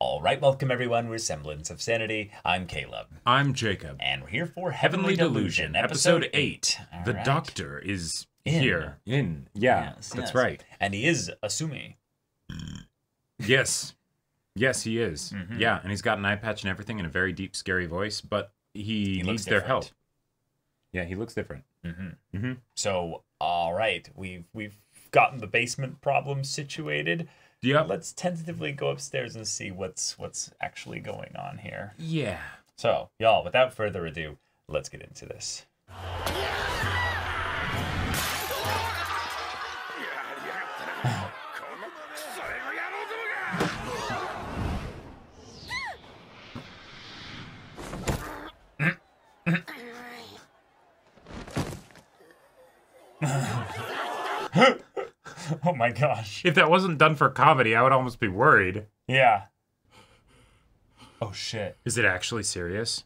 Alright, welcome everyone. We're Semblance of Sanity. I'm Caleb. I'm Jacob. And we're here for Heavenly Delusion, episode 8. The right. Doctor is here. In. Yeah, Yes, that's yes. right. And he is Asumi. Yes. Yes, he is. Mhm. Yeah, and he's got an eye patch and everything and a very deep, scary voice, but he looks needs their help. different. Yeah, he looks different. So, alright, we've gotten the basement problem situated. Yep. Let's tentatively go upstairs and see what's actually going on here. Yeah. So, y'all, without further ado, let's get into this. Oh my gosh. If that wasn't done for comedy, I would almost be worried. Yeah. Oh shit. Is it actually serious?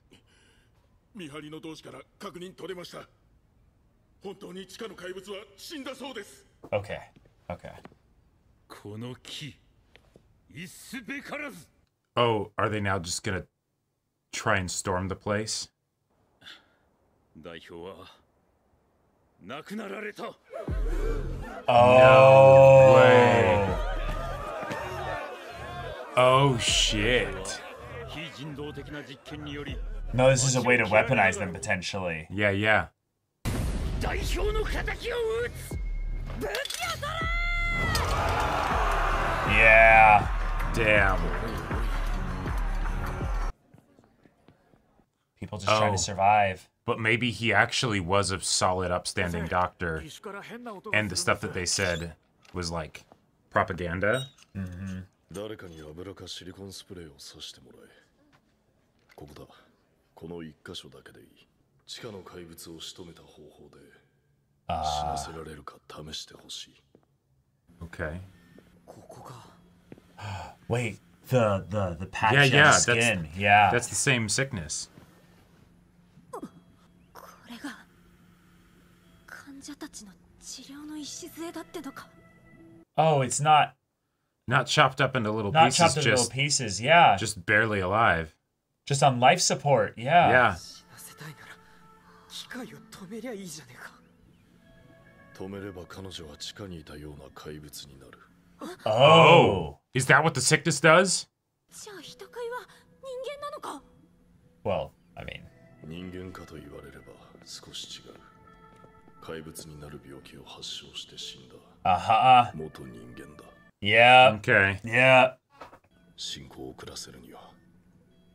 見張りの同士から確認取れました。本当に地下の怪物は死んだそうです。 Okay. Okay. この木、いすべからず。 Oh, are they now just gonna try and storm the place? 代表は亡くなられた。 Oh. Way. Oh shit. 非人道的な実験により。 No, this is a way to weaponize them potentially. Yeah, yeah. 代表の仇を撃つ。武器を取れ。 Yeah. Damn. People just trying Oh. to survive. But maybe he actually was a solid, upstanding doctor, and the stuff that they said was like propaganda. 誰かに油かシリコンスプレーをさしてもらえ。ここだ。この一箇所だけでいい。地下の怪物を仕留めた方法で死なせられるか試してほしい。 Okay. ここか。 Wait, the patch Yeah, on yeah, the skin. Yeah. That's the same sickness. これが患者たちの治療の礎だってのか。 Oh, it's not Not chopped up into little not pieces, chopped into little just pieces. Yeah. just barely alive. Just on life support. Yeah. Yeah. 死なせたいなら機械を止めりゃいいじゃねえか。止めれば彼女は地下にいたような怪物になる。 Oh. Is that what the sickness does? じゃあ人食いは人間なのか。 Well, I mean. 人間かと言われれば少し違う。怪物になる病気を発症して死んだ。 Uh-huh. 元人間だ。 Yeah. Okay. Yeah. 進行を遅らせるには。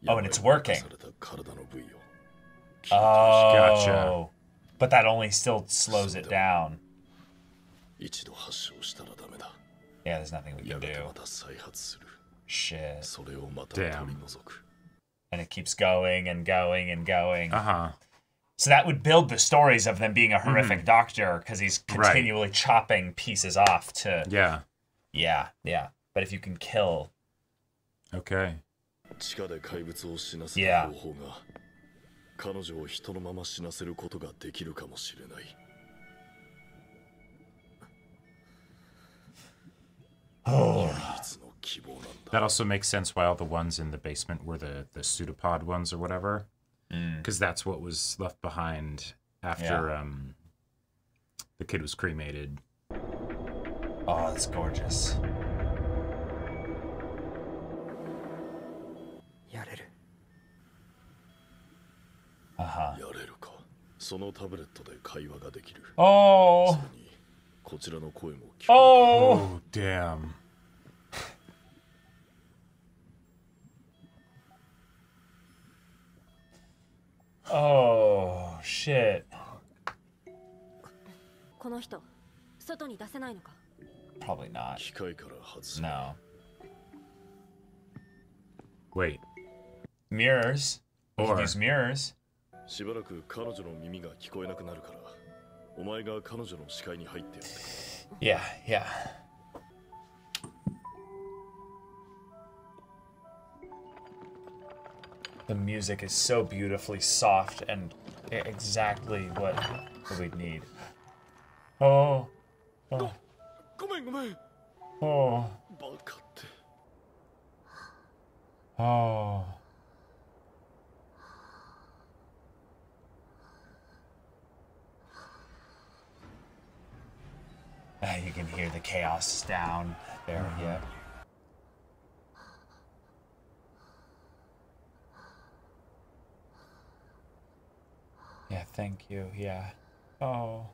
Oh, and it's working. された体の部位を。 Oh. But that only still slows it down. 一度発症したらダメだ。 Yeah, there's nothing we や can がて do. また再発する。 Shit. それをまた取り除く。 And it keeps going and going and going. Uh-huh. So that would build the stories of them being a horrific doctor because he's continually chopping pieces off to... Yeah. Yeah, yeah. But if you can kill... Okay. 地下で怪物を死なせる方法が彼女を人のまま死なせることができるかもしれない。 Oh. 唯一の希望なんだ。 That also makes sense why all the ones in the basement were the pseudopod ones or whatever. Because that's what was left behind after the kid was cremated. Oh, that's gorgeous. やれる。 Uh-huh. やれるか。そのタブレットで会話ができる。 Oh. さらにこちらの声も聞こ Oh. Oh, damn. Oh, shit. この人外に出せないのか。 Probably え not. 機械から外す。 No. Wait. Mirrors. We could Or- use mirrors. しばらく彼女の耳が聞こえなくなるから、お前が彼女の視界に入ってやってくれ。 Yeah, yeah. The music is so beautifully soft and exactly what we'd need. Oh. Oh. ごめんごめん。 Oh. バカって。Oh. You can hear the chaos down there, yeah. Yeah, thank you, yeah. Oh.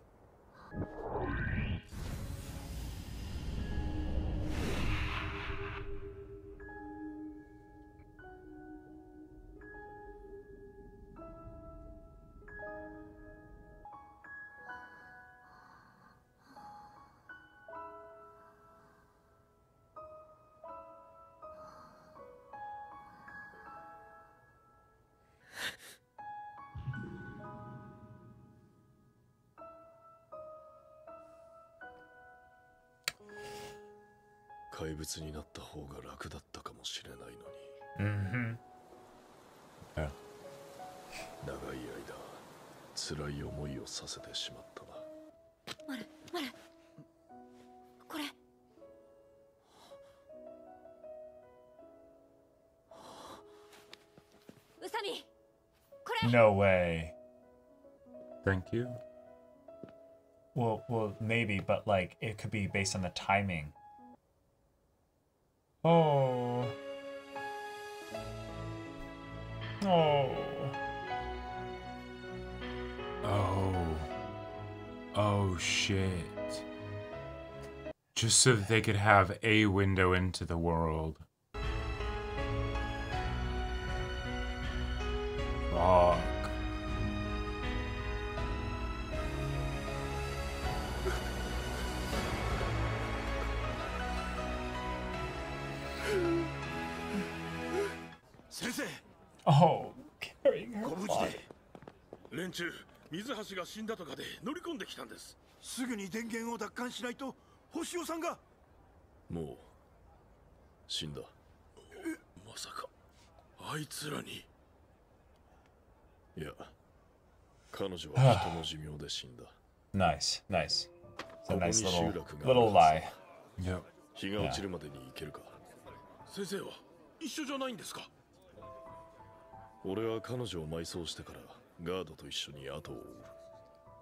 Mm-hmm. Yeah. 長い間辛い思いをさせてしまったな。マルこれ宇佐美これ No way. Thank you. Well, maybe, but like it could be based on the timing. Oh. Oh. Oh shit. Just so that they could have a window into the world. Fuck. Oh, carrying her body. 連中、水橋が死んだとかで乗り込んできたんです。すぐに電源を奪還しないと星尾さんが。もう死んだ。まさかあいつらに。いや、彼女は人の寿命で死んだ。Nice, nice. It's a nice ここに集 little 落がある little lie. Yep. 日が落ちるまでに行けるか。先生は一緒じゃないんですか。俺は彼女を埋葬してからガードと一緒に後を追う。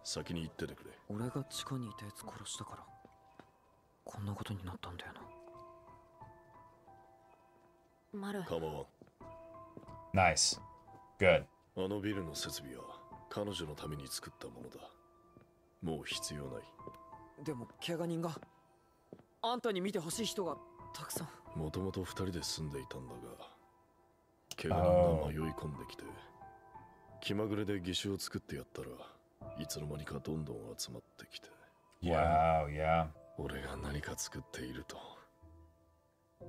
先に行っててくれ。俺が地下にいたやつ殺したからこんなことになったんだよな。マル構わん。 Nice. Good. あのビルの設備は彼女のために作ったものだ。もう必要ない。でも怪我人があんたに見てほしい人がたくさん。もともと二人で住んでいたんだが、怪我人が迷い込んできて、気まぐれで義手を作ってやったらいつの間にかどんどん集まってきて。 Wow, yeah. 俺が何か作っていると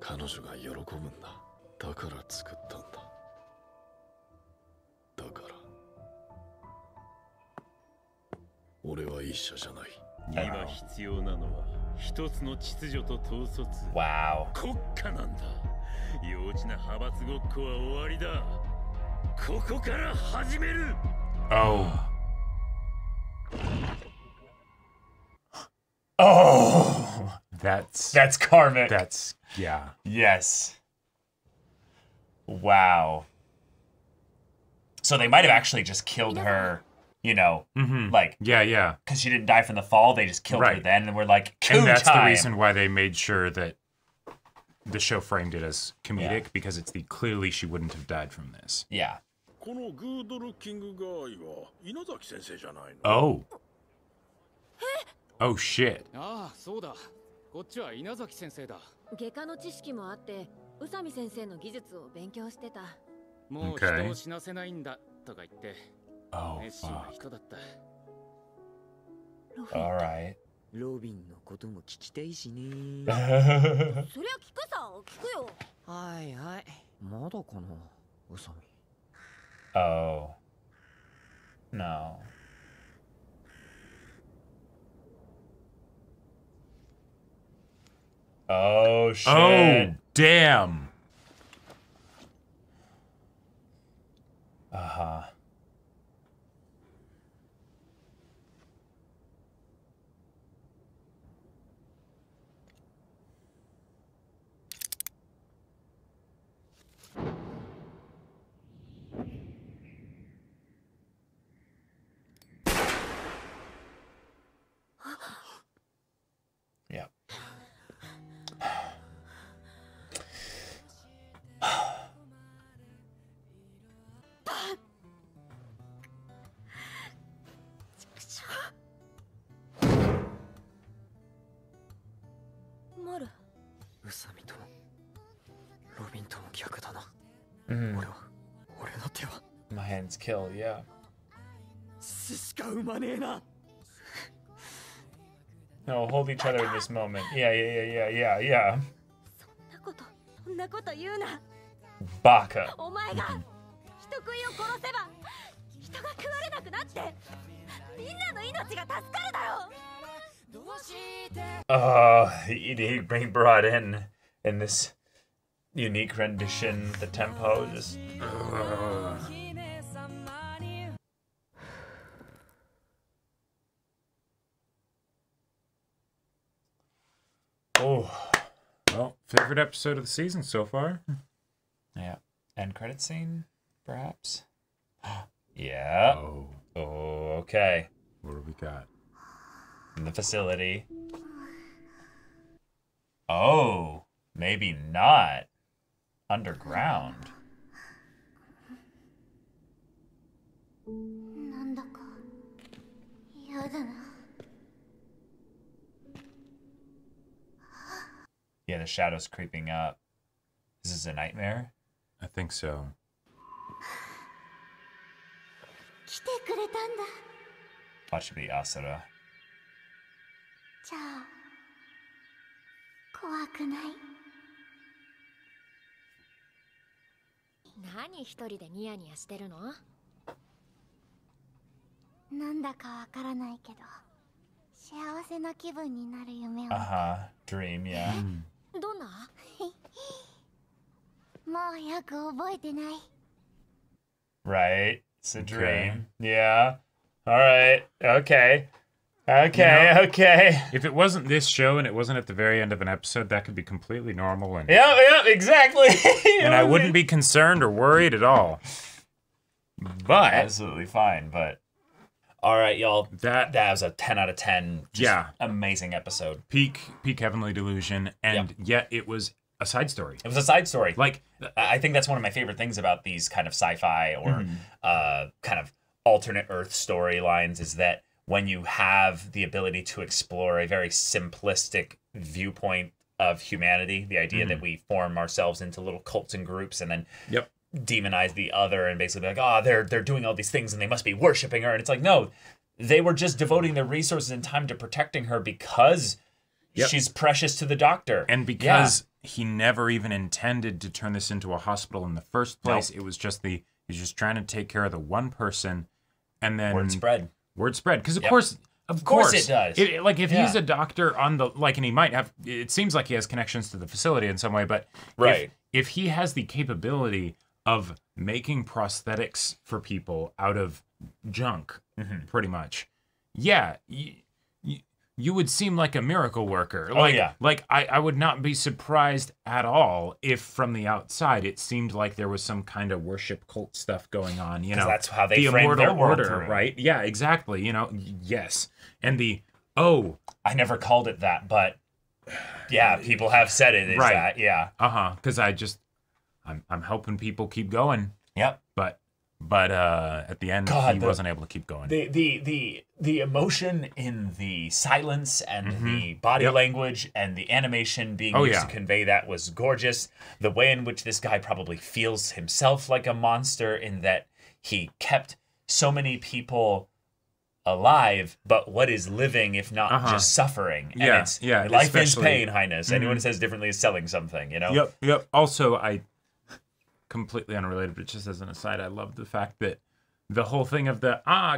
彼女が喜ぶんだ。だから作ったんだ。だから俺は医者じゃない。今必要なのは一つの秩序と統率。 Wow. 国家なんだ。幼稚な派閥ごっこは終わりだ。ここから始める。 Oh. Oh. That's karmic. That's yeah. Yes. Wow. So they might have actually just killed her, you know, like, Yeah. because she didn't die from the fall. They just killed her Right. then, and we're like, coup And that's time. the reason why they made sure that the show framed it as comedic, Yeah. because it's clearly she wouldn't have died from this. Yeah. このグードルキングガーイは稲崎先生じゃないの。 Oh. Oh shit. ああ、そうだ。こっちは稲崎先生だ。外科の知識もあって宇佐美先生の技術を勉強してた。もう Okay. 人を死なせないんだとか言って、 Oh 熱心な fuck. 人だった。ロフィ All right. ロビンのことも聞きたいしね。そりゃ聞くさ、聞くよ。はいはい。まだかな、宇佐美。 Oh. No. Oh shit. Oh damn. Uh-huh. 俺の手は My hands kill, yeah. 死しか生まねえな。 No, hold each other in this moment. Yeah. そんなこと言うな。 Baka. お前が人食いを殺せば人が食われなくなってみんなの命が助かるだろう。 Oh, he brought in this unique rendition, the tempo, just... Oh. Well, favorite episode of the season so far? Yeah. End credit scene, perhaps? Yeah. Oh. Oh, okay. What do we got? In the facility. Oh, maybe not. Underground. なんだか嫌だな。 Yeah, the shadow's creeping up. Is this a nightmare? I think so. 来てくれたんだ。 Watch it be Asura. じゃあ怖くない。何一人でニヤニヤしてるの？なんだかわからないけど幸せな気分になる夢を。 Dream, yeah. どんな？もうよく覚えてない。 Right. It's a Okay. dream. Yeah. All right. Okay. Okay. You know- Okay. If it wasn't this show and it wasn't at the very end of an episode, that could be completely normal and Yep, exactly. and I wouldn't be concerned or worried at all. But absolutely fine, but all right, y'all. that That was a 10 out of 10. Just Yeah. amazing episode. peak Heavenly Delusion, and yet it was a side story. It was a side story. Like, I think that's one of my favorite things about these kind of sci-fi or kind of alternate Earth storylines is that when you have the ability to explore a very simplistic viewpoint of humanity, the idea that we form ourselves into little cults and groups and then yep, demonize the other and basically be like, oh, they're doing all these things and they must be worshiping her. And it's like, no, they were just devoting their resources and time to protecting her because she's precious to the doctor. and because he never even intended to turn this into a hospital in the first place, it was just he's just trying to take care of the one person, and then Word spread. Word spread, because of Of course it does. Like if he's a doctor on the and he might have. It seems like he has connections to the facility in some way, but if he has the capability of making prosthetics for people out of junk, pretty much, you would seem like a miracle worker. Like I would not be surprised at all if from the outside it seemed like there was some kind of worship cult stuff going on. You know, that's how they the framed immortal their world order, through. right? Yeah, exactly. You know, yes, and I never called it that, but yeah, people have said it is Right. that. because I'm helping people keep going. Yep. But at the end, he wasn't able to keep going. The emotion in the silence and the body language and the animation being used to convey that was gorgeous. The way in which this guy probably feels himself like a monster in that he kept so many people alive, but what is living if not just suffering? And life is pain, Highness. Anyone who says differently is selling something, you know? Yep. Also, I completely unrelated, but just as an aside, I love the fact that the whole thing of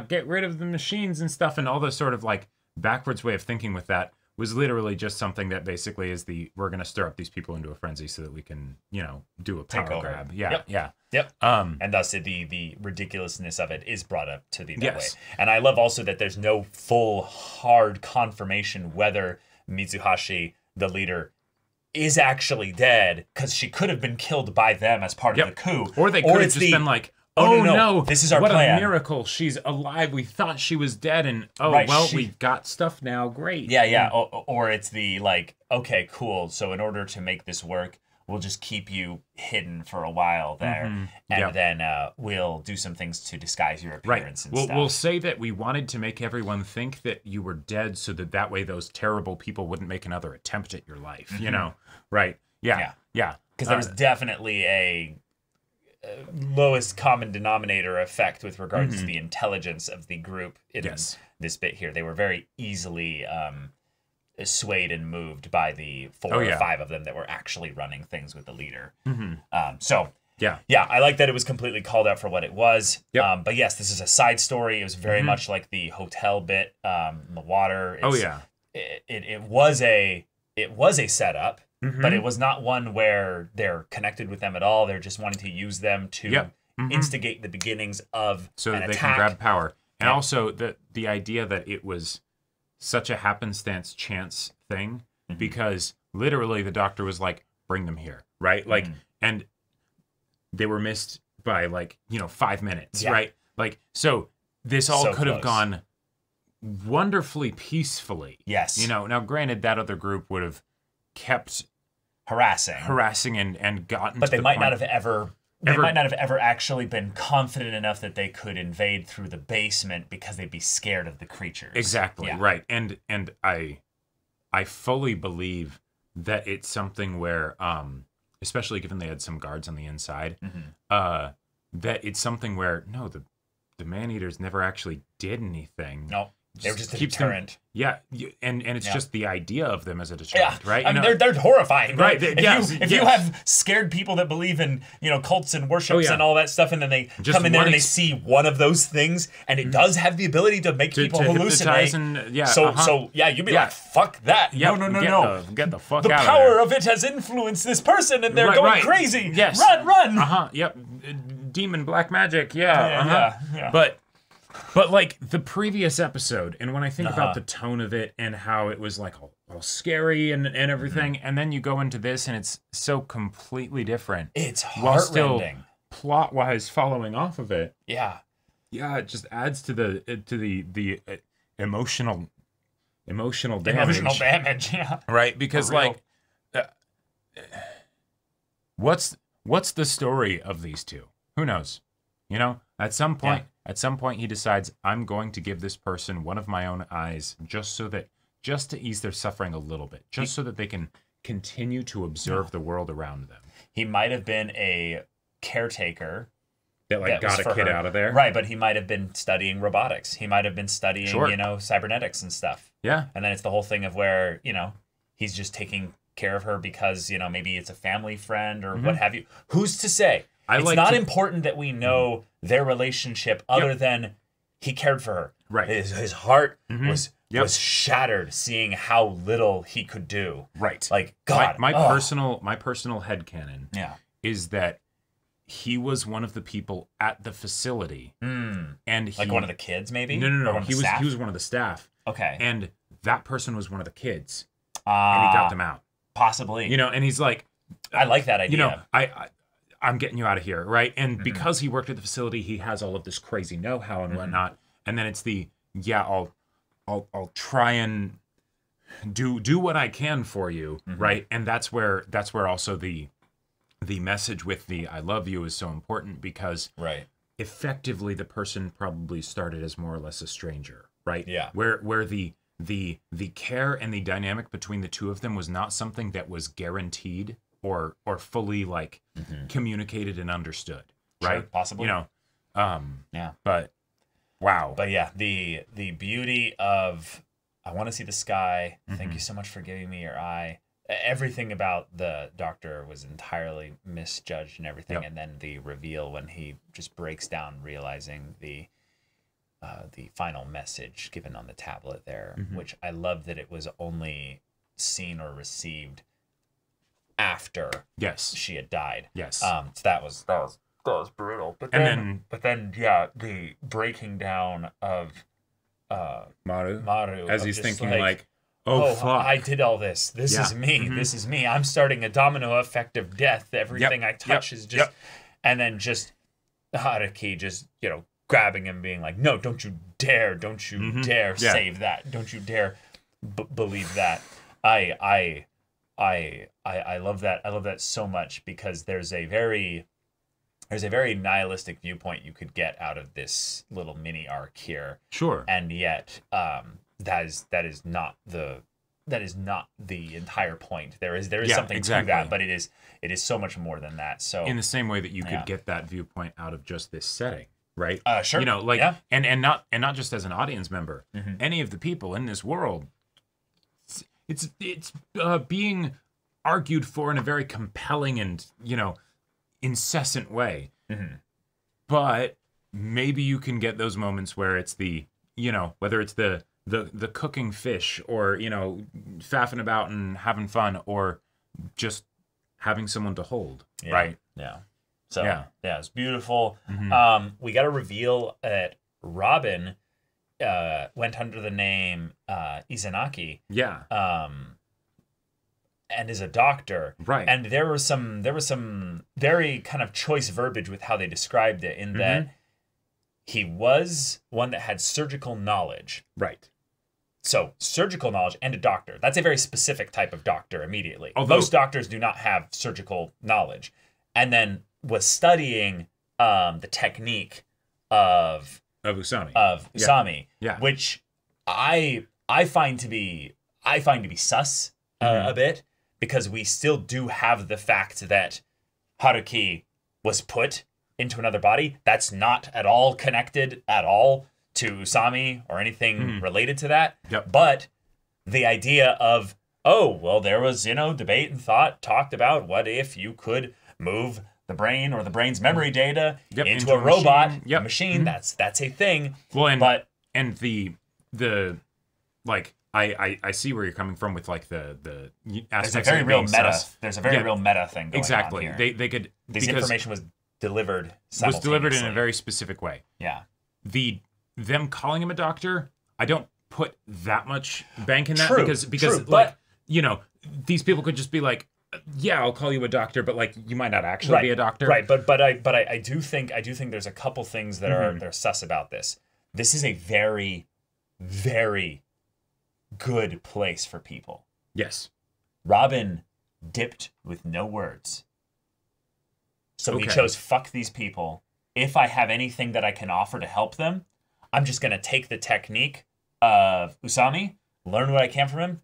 get rid of the machines and stuff and all this sort of like backwards way of thinking with that was literally just something that basically is we're going to stir up these people into a frenzy so that we can, do a power grab. Yep. And thus the ridiculousness of it is brought up to the that way. And I love also that there's no full hard confirmation whether Mitsuhashi, the leader, is actually dead, because she could have been killed by them as part of the coup. Or they could have just been like, oh no, this is our what plan. A miracle. She's alive. We thought she was dead, and we've got stuff now. Great. Yeah. Or it's the like, okay, cool. So in order to make this work, we'll just keep you hidden for a while there, and then we'll do some things to disguise your appearance and stuff. We'll say that we wanted to make everyone think that you were dead, so that way those terrible people wouldn't make another attempt at your life. You know, right? Yeah. Because there's definitely lowest common denominator effect with regards to the intelligence of the group in this bit here. They were very easily swayed and moved by the 4 or 5 of them that were actually running things with the leader. Yeah, I like that it was completely called out for what it was. But yes, this is a side story. It was very much like the hotel bit, the water. It was a setup, but it was not one where they're connected with them at all. They're just wanting to use them to instigate the beginnings of so an that they attack. can grab power. And also the idea that it was such a happenstance chance thing, because literally the doctor was like, bring them here, right? Like, and they were missed by 5 minutes, right? Like, so this all could have gone wonderfully peacefully. Yes. Now granted, that other group would have kept harassing and gotten but to they the might point- not have ever they might not have ever actually been confident enough that they could invade through the basement because they'd be scared of the creatures. Exactly, right. And I fully believe that it's something where especially given they had some guards on the inside, that it's something where no, the man-eaters never actually did anything. No. They were just a keeps deterrent. And it's just the idea of them as a deterrent, right? I mean, they're horrifying, right? If you have scared people that believe in, cults and worships and all that stuff, and then they just come in there and they see one of those things, and it does have the ability to make people hallucinate. And, you'd be like, fuck that. No. Get the fuck the out of there. The power of it has influenced this person, and they're going crazy. Yes. Run. Yep. Demon black magic. But like the previous episode, and when I think about the tone of it and how it was like all scary and everything, and then you go into this and it's so completely different. It's while still heartrending. Plot-wise following off of it. Yeah, it just adds to the emotional damage. Emotional damage, yeah. Right, because what's the story of these two? Who knows? At some point he decides, I'm going to give this person one of my own eyes just to ease their suffering a little bit, so that they can continue to observe the world around them. He might have been a caretaker that got a kid out of there. Right, but he might have been studying robotics. He might have been studying, cybernetics and stuff. Yeah. And then it's the whole thing of where, he's just taking care of her because, maybe it's a family friend or what have you. Who's to say? It's not important that we know their relationship other than he cared for her. Right. His heart was shattered seeing how little he could do. Right. Like, God. My personal headcanon is that he was one of the people at the facility. And like one of the kids, maybe? No. He was one of the staff. Okay. And that person was one of the kids. And he got them out. Possibly. And he's like, I like that idea. I'm getting you out of here, right? And because he worked at the facility, he has all of this crazy know-how and whatnot. And then it's I'll try and do what I can for you, right? And that's where also the message with the I love you is so important, because effectively the person probably started as more or less a stranger, right? Yeah. Where the care and the dynamic between the two of them was not something that was guaranteed or fully communicated and understood, right? Sure, possibly. But wow. But yeah, the beauty of I want to see the sky. Thank you so much for giving me your eye. Everything about the doctor was entirely misjudged and everything, and then the reveal when he just breaks down, realizing the final message given on the tablet there, which I love that it was only seen or received after she had died. So that was brutal. But then the breaking down of Maru of as he's just thinking oh fuck, I did all this. This is me. This is me. I'm starting a domino effect of death. Everything I touch is just and then just Haruki just, grabbing him, being like, no, don't you dare save that. Don't you dare believe that. I love that. I love that so much, because there's a very nihilistic viewpoint you could get out of this little mini arc here. Sure. And yet, that is not the the entire point. There is something exactly. to that, but it is so much more than that. So in the same way that you could get that viewpoint out of just this setting, right? Sure. You know, like and not just as an audience member. Any of the people in this world, it's being argued for in a very compelling and, you know, incessant way. But maybe you can get those moments where it's the, you know, whether it's the cooking fish or, you know, faffing about and having fun or just having someone to hold, right? Yeah. So, it's beautiful. We got a reveal that Robin went under the name Izanagi. Yeah. And is a doctor. Right. And there was some very kind of choice verbiage with how they described it in that he was one that had surgical knowledge. Right. So, surgical knowledge and a doctor. That's a very specific type of doctor immediately. Although, most doctors do not have surgical knowledge. And then was studying the technique of Usami. Yeah. Which I find to be sus a bit, because we still do have the fact that Haruki was put into another body. That's not at all connected at all to Usami or anything related to that. Yep. But the idea of, there was, you know, debate and talked about what if you could move the brain or the brain's memory data into a robot machine. That's a thing. Well, and the I see where you're coming from with like the there's a very real meta. There's a very real meta thing going exactly. on here. They could this information was delivered in a very specific way. Yeah. Them calling him a doctor, I don't put that much bank in that because but, you know, these people could just be like, yeah, I'll call you a doctor, but like you might not actually be a doctor. Right. But I do think there's a couple things that are sus about this. This is a very, very good place for people. Yes. Robin dipped with no words. So he chose, fuck these people. If I have anything that I can offer to help them, I'm just going to take the technique of Usami, learn what I can from him.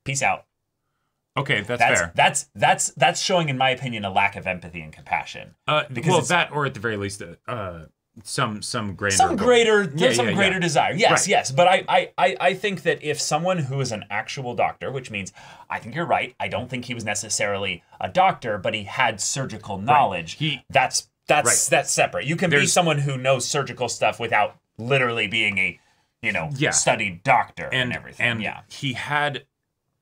Peace out. Okay, that's fair. That's showing, in my opinion, a lack of empathy and compassion. Because that, or at the very least, some greater desire. Yes. But I think that if someone who is an actual doctor, which means I think you're right, I don't think he was necessarily a doctor, but he had surgical knowledge. That's separate. You can be someone who knows surgical stuff without literally being a, studied doctor and everything. And he had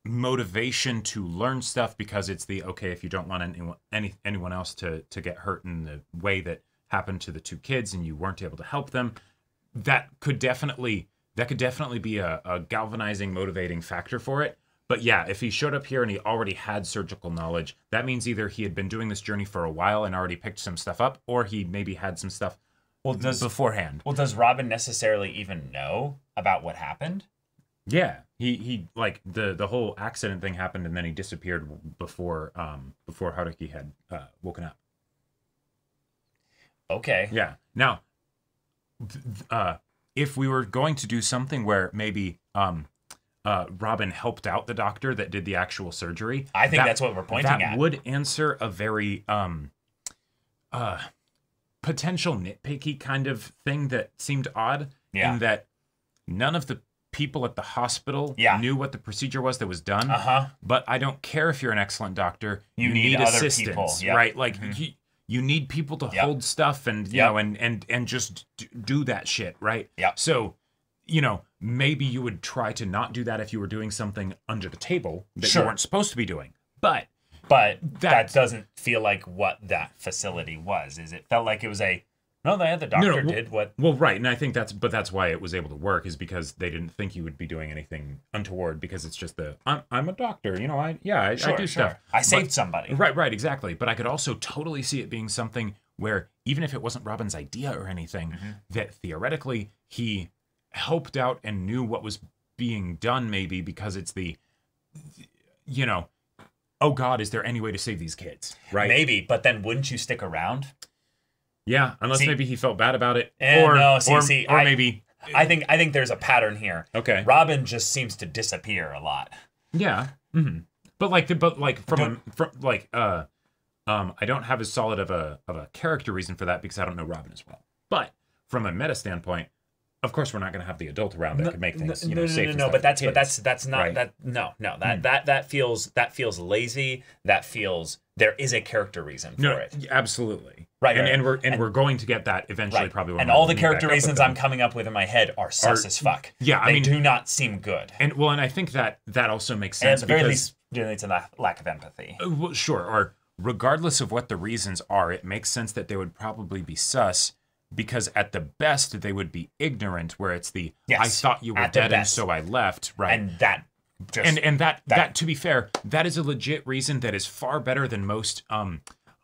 motivation to learn stuff because it's if you don't want anyone else to get hurt in the way that happened to the two kids and you weren't able to help them, that could definitely be a galvanizing, motivating factor for it. But yeah, if he showed up here and he already had surgical knowledge, that means either he had been doing this journey for a while and already picked some stuff up, or he maybe had some stuff beforehand. Well, does Robin necessarily even know about what happened? Yeah, he like the whole accident thing happened and then he disappeared before Haruki had woken up. Okay. Yeah. Now, if we were going to do something where maybe Robin helped out the doctor that did the actual surgery, I think that's what we're pointing at. That would answer a very potential nitpicky kind of thing that seemed odd. Yeah. In that none of the people at the hospital knew what the procedure was that was done. But I don't care if you're an excellent doctor. You need other assistance, people. Right? Like you need people to hold stuff and you know and just do that shit, right? Yeah. So, maybe you would try to not do that if you were doing something under the table that you weren't supposed to be doing. But that doesn't feel like what that facility was. It felt like it was the doctor did what. Well, right, and I think that's why it was able to work, is because they didn't think you would be doing anything untoward, because it's just I'm a doctor, I do stuff. I saved somebody. Right, exactly. But I could also totally see it being something where, even if it wasn't Robin's idea or anything, that theoretically he helped out and knew what was being done, maybe because it's oh God, is there any way to save these kids? Right? Maybe, but then wouldn't you stick around? Yeah, unless maybe he felt bad about it. Maybe I think there's a pattern here. Okay. Robin just seems to disappear a lot. Yeah. But I don't have as solid of a character reason for that because I don't know Robin as well. But from a meta standpoint, of course, we're not going to have the adult around that could make things safe. No. But that's not right? That. No. That feels lazy. That feels there is a character reason for it. Absolutely. Right. And we're going to get that eventually. Right. Probably. And all the character reasons I'm coming up with in my head are sus as fuck. Yeah. They do not seem good. And I think that also makes and sense. At the very least, it's a lack of empathy. Well, sure. Or regardless of what the reasons are, it makes sense that they would probably be sus. Because at the best, they would be ignorant, where it's I thought you were dead and so I left, right? And that that, to be fair, that is a legit reason that is far better than most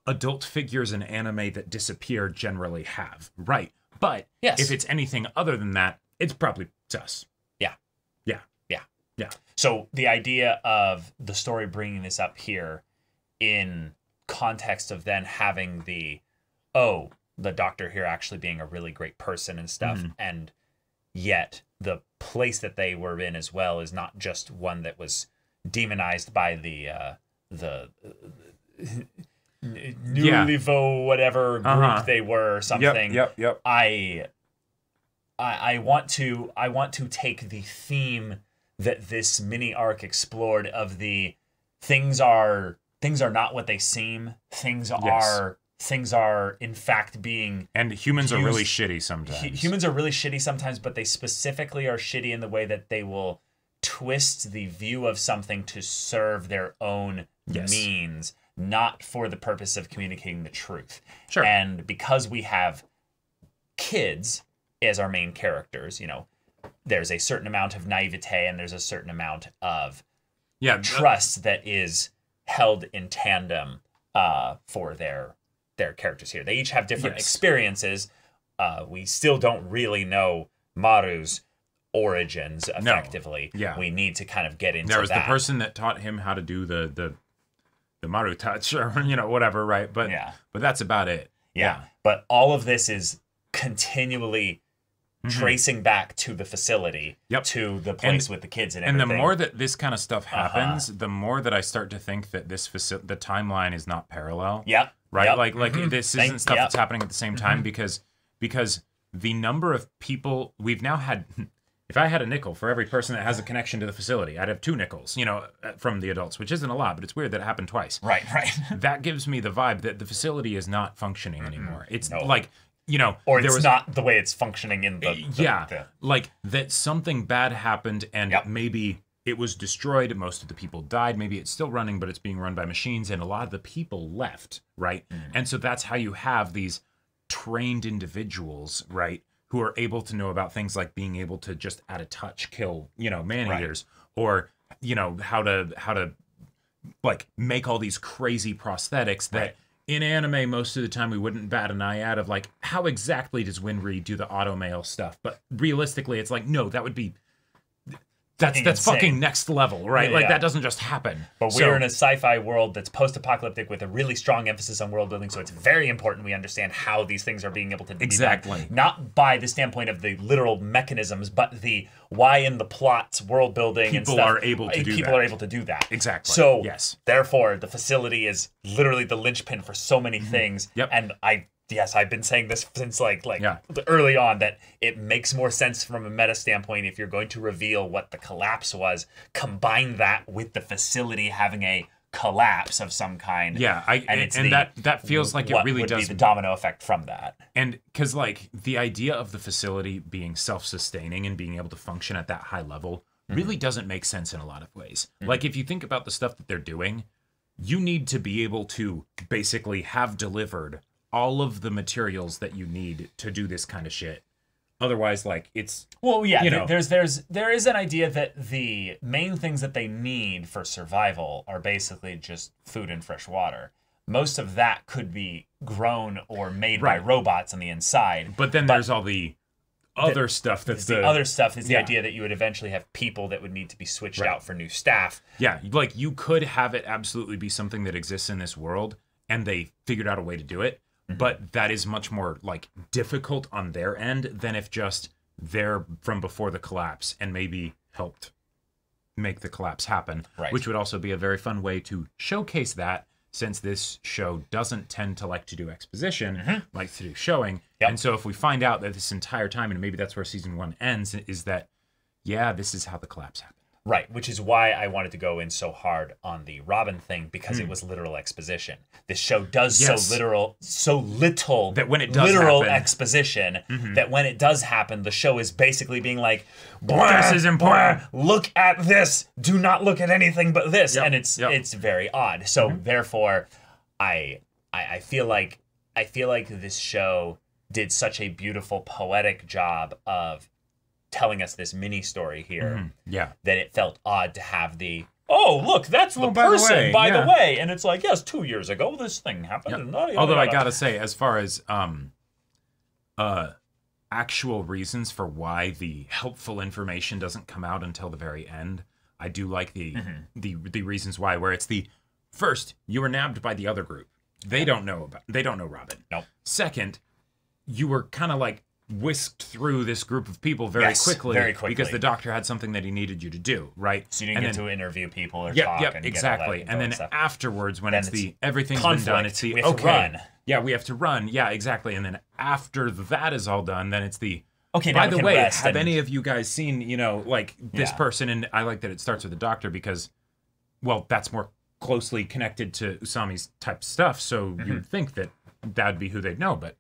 adult figures in anime that disappear generally have, right? But if it's anything other than that, it's probably sus. Yeah. So the idea of the story bringing this up here in context of then having the doctor here actually being a really great person and stuff, and yet the place that they were in as well is not just one that was demonized by the Nouveau whatever group they were or something. Yep. I want to take the theme that this mini arc explored of the things are not what they seem. Things are in fact being and humans are really shitty sometimes. Humans are really shitty sometimes, but they specifically are shitty in the way that they will twist the view of something to serve their own means, not for the purpose of communicating the truth. Sure. And because we have kids as our main characters, there's a certain amount of naivete and there's a certain amount of trust that is held in tandem for their characters here. They each have different experiences. We still don't really know Maru's origins effectively. No. Yeah. We need to kind of get into that. There was the person that taught him how to do the Maru touch or whatever, right? But that's about it. Yeah. But all of this is continually tracing back to the facility, to the place with the kids and everything. And the more that this kind of stuff happens, the more that I start to think that the timeline is not parallel. Yep. Right? Yep. Like this isn't stuff that's happening at the same time because the number of people we've now had, if I had a nickel for every person that has a connection to the facility, I'd have 2 nickels, from the adults, which isn't a lot, but it's weird that it happened twice. Right. That gives me the vibe that the facility is not functioning anymore. It's or it's not the way it's functioning in the like that something bad happened and maybe it was destroyed. Most of the people died. Maybe it's still running, but it's being run by machines, and a lot of the people left, right? And so that's how you have these trained individuals, right, who are able to know about things like being able to just at a touch kill, man-eaters, or how to like make all these crazy prosthetics that in anime most of the time we wouldn't bat an eye at of like how exactly does Winry do the automail stuff, but realistically it's like no, that would be that's fucking next level, right? That doesn't just happen. But we're in a sci-fi world that's post-apocalyptic with a really strong emphasis on world building, so it's very important we understand how these things are being able to be done. Not by the standpoint of the literal mechanisms, but the why in the plots, world building and stuff. People are able to do that. Exactly. So, therefore, the facility is literally the linchpin for so many things. Yep. And I've been saying this since early on that it makes more sense from a meta standpoint if you're going to reveal what the collapse was, combine that with the facility having a collapse of some kind. Yeah, that feels like it really does be the domino effect from that. And because the idea of the facility being self-sustaining and being able to function at that high level really doesn't make sense in a lot of ways. Like if you think about the stuff that they're doing, you need to be able to basically have delivered all of the materials that you need to do this kind of shit. Otherwise, it's there is an idea that the main things that they need for survival are basically just food and fresh water. Most of that could be grown or made by robots on the inside. But then there's all the other stuff that's the other stuff is the idea that you would eventually have people that would need to be switched out for new staff. Yeah, you could have it absolutely be something that exists in this world and they figured out a way to do it. But that is much more difficult on their end than if just they're from before the collapse and maybe helped make the collapse happen, Right. which would also be a very fun way to showcase that, since this show doesn't tend to like to do exposition, like to do showing. Yep. And so if we find out that this entire time, and maybe that's where season 1 ends, is that, yeah, this is how the collapse happened. Right, which is why I wanted to go in so hard on the Robin thing, because it was literal exposition. This show does so little that when it does literal happen, exposition, that when it does happen, the show is basically being like, this is important. Look at this. Do not look at anything but this. Yep, And it's very odd. So therefore, I feel like this show did such a beautiful poetic job of telling us this mini story here that it felt odd to have the look, that's the person by the way, and it's like, yes, 2 years ago this thing happened. Although I gotta say, as far as actual reasons for why the helpful information doesn't come out until the very end, I do like the reasons why, where it's the first, you were nabbed by the other group, they don't know Robin. Nope. Second, you were kind of like whisked through this group of people very quickly because the doctor had something that he needed you to do, right? So you didn't get to interview people or talk. And exactly. Get all that and then stuff. Afterwards, when then it's the everything's been done, it's the we have to run. Yeah, we have to run. Yeah, exactly. And then after that is all done, then it's the okay. By now the we can way, rest have any of you guys seen, like this Yeah. person? And I like that it starts with the doctor because, well, that's more closely connected to Usami's type stuff. So you'd think that that'd be who they'd know, but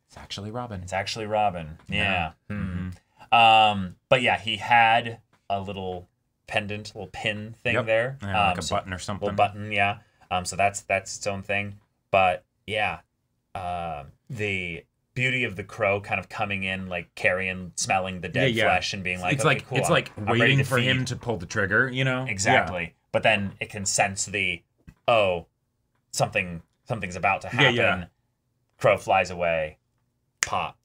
it's actually Robin. It's actually Robin. Yeah. But yeah, he had a little pendant, little pin thing there. Yeah, like a button or something. Little button, yeah. So that's its own thing. But yeah, the beauty of the crow kind of coming in, like smelling the dead flesh and being like, it's okay, like cool, it's like I'm ready waiting to for feed. him to pull the trigger, Exactly. Yeah. But then it can sense something's about to happen. Yeah. Crow flies away. Pop.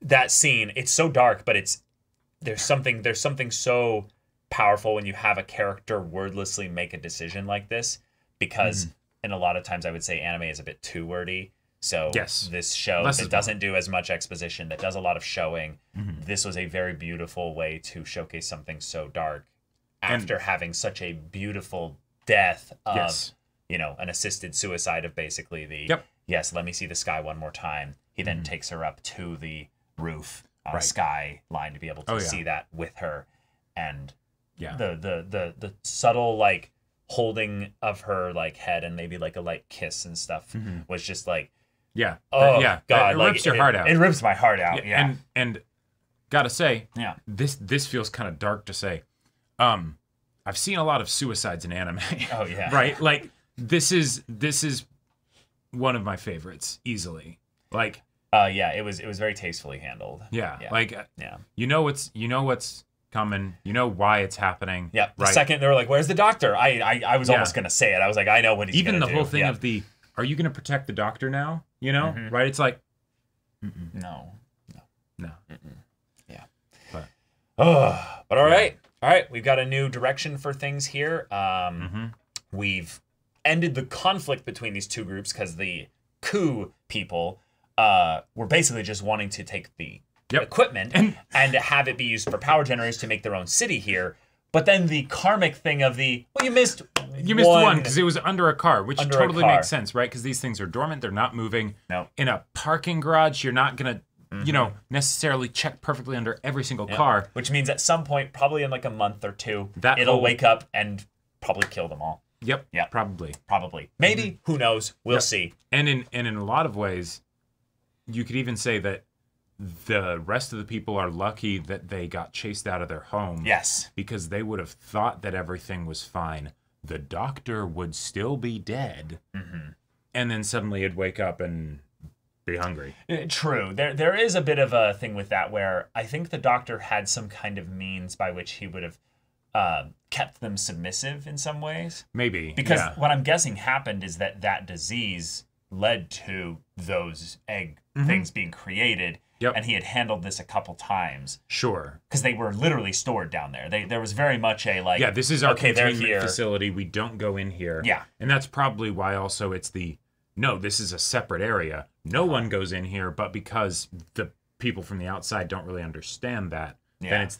That scene, it's so dark, but there's something so powerful when you have a character wordlessly make a decision like this, because and a lot of times I would say anime is a bit too wordy. So this show that doesn't do as much exposition, that does a lot of showing, this was a very beautiful way to showcase something so dark after having such a beautiful death of an assisted suicide of basically yes, let me see the sky one more time. He then takes her up to the roof sky line to be able to see that with her, and the subtle like holding of her like head and maybe like a light kiss and stuff was just like God, it rips your heart out. It rips my heart out. Yeah. And gotta say, this feels kind of dark to say. I've seen a lot of suicides in anime. Oh yeah. Right? Like this is one of my favorites easily. Like it was very tastefully handled. You know what's coming. You know why it's happening. Yeah. The second they were like, "Where's the doctor?" I was almost gonna say it. I was like, I know what he's even gonna the do. whole thing of the, are you gonna protect the doctor now? Right? It's like, no. Yeah. But all right. All right, we've got a new direction for things here. We've ended the conflict between these two groups because the coup people were basically just wanting to take the equipment and have it be used for power generators to make their own city here. But then the karmic thing of you missed one because it was under a car, which totally car. makes sense, right? Because these things are dormant, they're not moving. No. In a parking garage, you're not gonna necessarily check perfectly under every single car. Which means at some point, probably in like a month or two, that it'll wake up and probably kill them all. Yep. Yeah. Probably. Maybe. Who knows? We'll see. And in a lot of ways, you could even say that the rest of the people are lucky that they got chased out of their home. Yes. Because they would have thought that everything was fine. The doctor would still be dead. And then suddenly it'd wake up and be hungry. True. There is a bit of a thing with that where I think the doctor had some kind of means by which he would have kept them submissive in some ways. Maybe. Because what I'm guessing happened is that disease led to those egg things being created. Yep. And he had handled this a couple times. Sure. Because they were literally stored down there. There was very much a like, this is our containment facility. We don't go in here. Yeah. And that's probably why also it's no, this is a separate area. No one goes in here, but because the people from the outside don't really understand that, then it's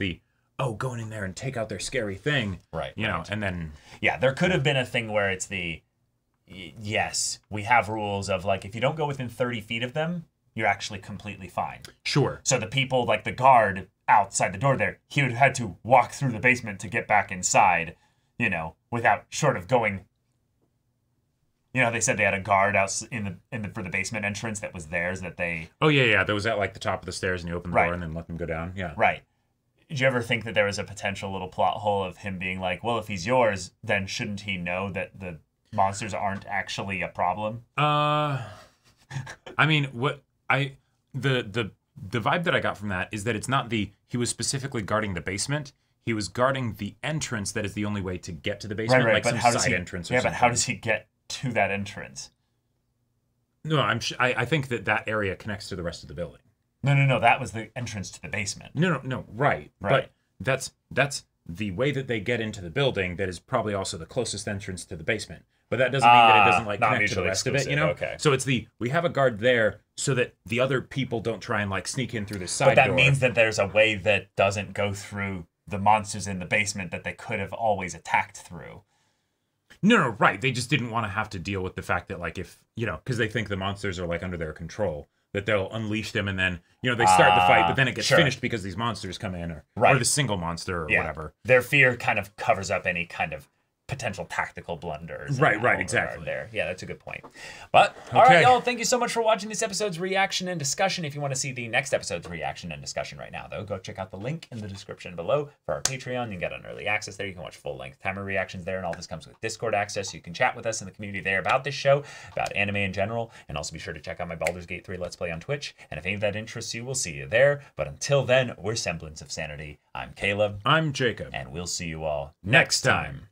going in there and take out their scary thing. Right. You know, and then... Yeah, there could have been a thing where it's yes, we have rules of, like, if you don't go within 30 feet of them, you're actually completely fine. Sure. So the people, like the guard outside the door there, he would have had to walk through the basement to get back inside, you know, without sort of going... You know, they said they had a guard out for the basement entrance that was theirs that they... Oh, yeah. That was at, like, the top of the stairs, and you open the door and then let them go down. Yeah. Right. Did you ever think that there was a potential little plot hole of him being like, well, if he's yours, then shouldn't he know that the monsters aren't actually a problem? I mean, the vibe that I got from that is that it's not he was specifically guarding the basement. He was guarding the entrance that is the only way to get to the basement, right. like But some how does side he, entrance or yeah, something. but how does he get to that entrance? No, I think that area connects to the rest of the building. No. That was the entrance to the basement. No. Right. But that's the way that they get into the building. That is probably also the closest entrance to the basement. But that doesn't mean that it doesn't like connect to the rest of it. You know. Okay. So it's we have a guard there so that the other people don't try and like sneak in through the side door. But that means that there's a way that doesn't go through the monsters in the basement that they could have always attacked through. No, right. They just didn't want to have to deal with the fact that, like, if, you know, because they think the monsters are, like, under their control, that they'll unleash them and then, you know, they start the fight, but then it gets finished because these monsters come in, or the single monster or whatever. Their fear kind of covers up any kind of potential tactical blunders. Right, exactly. There. Yeah, that's a good point. But, all right, y'all, thank you so much for watching this episode's reaction and discussion. If you want to see the next episode's reaction and discussion right now, though, go check out the link in the description below for our Patreon. You can get an early access there. You can watch full-length timer reactions there, and all this comes with Discord access. So you can chat with us in the community there about this show, about anime in general, and also be sure to check out my Baldur's Gate 3 Let's Play on Twitch. And if any of that interests you, we'll see you there. But until then, we're Semblance of Sanity. I'm Caleb. I'm Jacob. And we'll see you all next time.